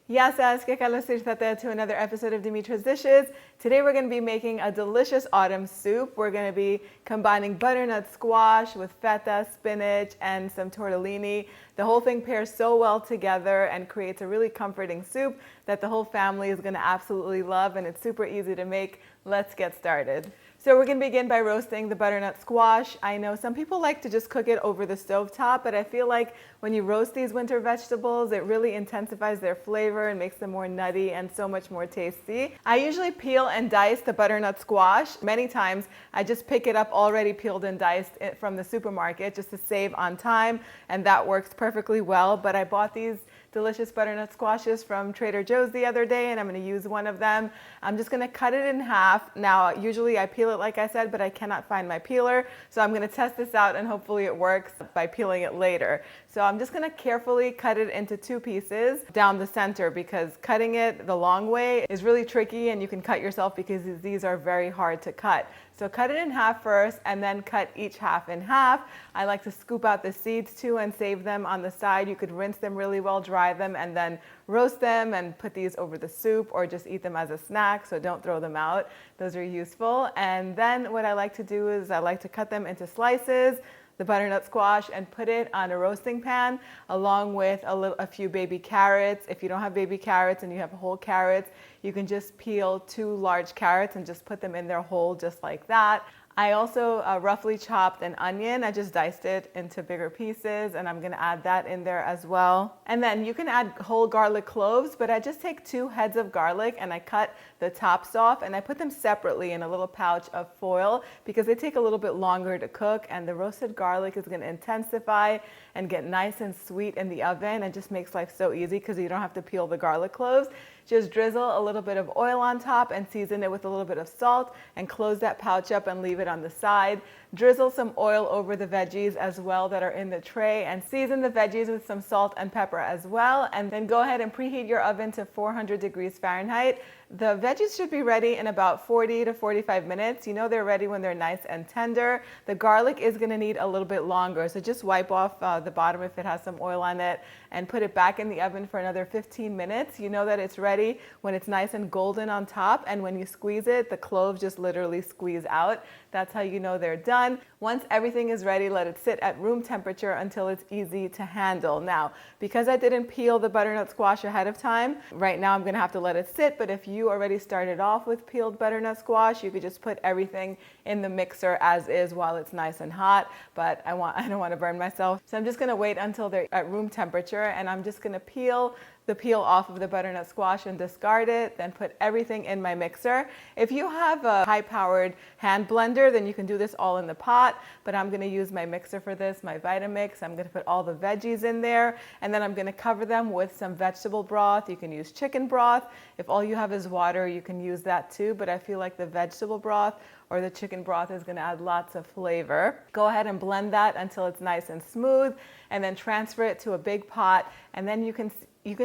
Γεια σας και καλώς ήρθατε to another episode of Dimitra's Dishes. Today we're going to be making a delicious autumn soup. We're going to be combining butternut squash with feta, spinach, and some tortellini. The whole thing pairs so well together and creates a really comforting soup that the whole family is going to absolutely love, and it's super easy to make. Let's get started. So we're going to begin by roasting the butternut squash. I know some people like to just cook it over the stove top, but I feel like when you roast these winter vegetables, it really intensifies their flavor and makes them more nutty and so much more tasty. I usually peel and dice the butternut squash. Many times I just pick it up already peeled and diced from the supermarket just to save on time, and that works perfectly well. But I bought these delicious butternut squashes from Trader Joe's the other day, and I'm going to use one of them. I'm just going to cut it in half. Now, usually I peel it like I said, but I cannot find my peeler, so I'm going to test this out and hopefully it works by peeling it later. So I'm just going to carefully cut it into two pieces down the center, because cutting it the long way is really tricky and you can cut yourself because these are very hard to cut. So cut it in half first and then cut each half in half. I like to scoop out the seeds too and save them on the side. You could rinse them really well, dry them, and then roast them and put these over the soup or just eat them as a snack, so don't throw them out. Those are useful. And then what I like to do is I like to cut them into slices, the butternut squash, and put it on a roasting pan along with a few baby carrots. If you don't have baby carrots and you have whole carrots, you can just peel 2 large carrots and just put them in there whole, just like that. I also roughly chopped an onion. I just diced it into bigger pieces, and I'm going to add that in there as well. And then you can add whole garlic cloves, but I just take 2 heads of garlic and I cut the tops off and I put them separately in a little pouch of foil because they take a little bit longer to cook, and the roasted garlic is going to intensify and get nice and sweet in the oven and just makes life so easy because you don't have to peel the garlic cloves. Just drizzle a little bit of oil on top and season it with a little bit of salt and close that pouch up and leave it on the side. Drizzle some oil over the veggies as well that are in the tray and season the veggies with some salt and pepper as well. And then go ahead and preheat your oven to 400 degrees Fahrenheit. The veggies should be ready in about 40 to 45 minutes. You know they're ready when they're nice and tender. The garlic is going to need a little bit longer, so just wipe off the bottom if it has some oil on it and put it back in the oven for another 15 minutes. You know that it's ready when it's nice and golden on top, and when you squeeze it, the cloves just literally squeeze out. That's how you know they're done. Once everything is ready, let it sit at room temperature until it's easy to handle. Now, because I didn't peel the butternut squash ahead of time, right now I'm going to have to let it sit, but if you already started off with peeled butternut squash, you could just put everything in the mixer as is while it's nice and hot, but I don't want to burn myself. So I'm just going to wait until they're at room temperature, and I'm just going to peel the peel off of the butternut squash and discard it, then put everything in my mixer. If you have a high-powered hand blender, then you can do this all in the pot, but I'm going to use my mixer for this, my Vitamix. I'm going to put all the veggies in there, and then I'm going to cover them with some vegetable broth. You can use chicken broth. If all you have is water, you can use that too, but I feel like the vegetable broth or the chicken broth is going to add lots of flavor. Go ahead and blend that until it's nice and smooth, and then transfer it to a big pot, and then you can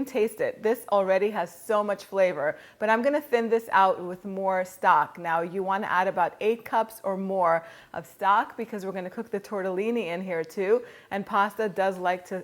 taste it. This already has so much flavor, but I'm going to thin this out with more stock. Now, you want to add about 8 cups or more of stock because we're going to cook the tortellini in here too, and pasta does like to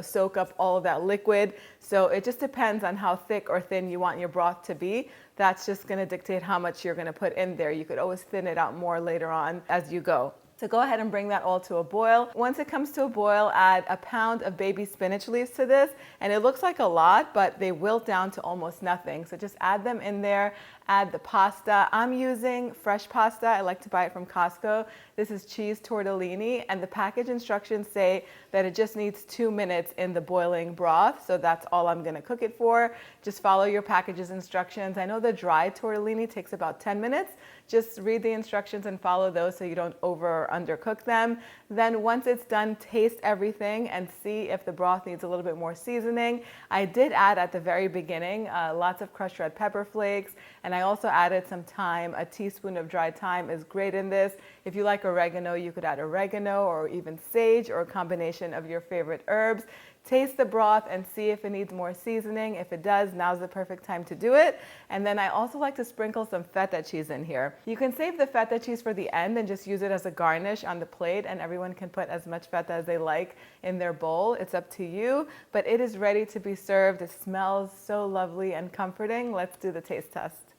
soak up all of that liquid. So it just depends on how thick or thin you want your broth to be. That's just going to dictate how much you're going to put in there. You could always thin it out more later on as you go. So go ahead and bring that all to a boil. Once it comes to a boil, add a pound of baby spinach leaves to this. And it looks like a lot, but they wilt down to almost nothing. So just add them in there. Add the pasta. I'm using fresh pasta. I like to buy it from Costco. This is cheese tortellini, and the package instructions say that it just needs 2 minutes in the boiling broth. So that's all I'm going to cook it for. Just follow your package's instructions. I know the dry tortellini takes about 10 minutes. Just read the instructions and follow those so you don't over or undercook them. Then once it's done, taste everything and see if the broth needs a little bit more seasoning. I did add at the very beginning lots of crushed red pepper flakes, and I also added some thyme. A teaspoon of dried thyme is great in this. If you like oregano, you could add oregano or even sage or a combination of your favorite herbs. taste the broth and see if it needs more seasoning. If it does, now's the perfect time to do it. And then I also like to sprinkle some feta cheese in here. You can save the feta cheese for the end and just use it as a garnish on the plate, and everyone can put as much feta as they like in their bowl. It's up to you, but it is ready to be served. It smells so lovely and comforting. Let's do the taste test.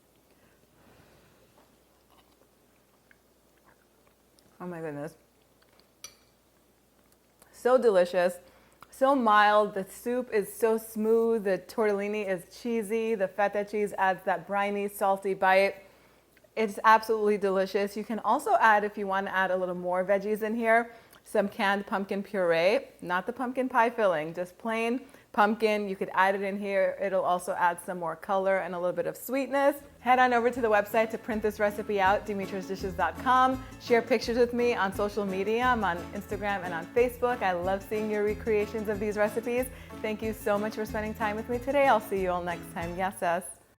Oh my goodness. So delicious, so mild. The soup is so smooth. The tortellini is cheesy. The feta cheese adds that briny, salty bite. It's absolutely delicious. You can also add, if you want to add a little more veggies in here, some canned pumpkin puree, not the pumpkin pie filling, just plain pumpkin. You could add it in here. It'll also add some more color and a little bit of sweetness. Head on over to the website to print this recipe out, dimitrasdishes.com. Share pictures with me on social media. I'm on Instagram and on Facebook. I love seeing your recreations of these recipes. Thank you so much for spending time with me today. I'll see you all next time. Yes, yes.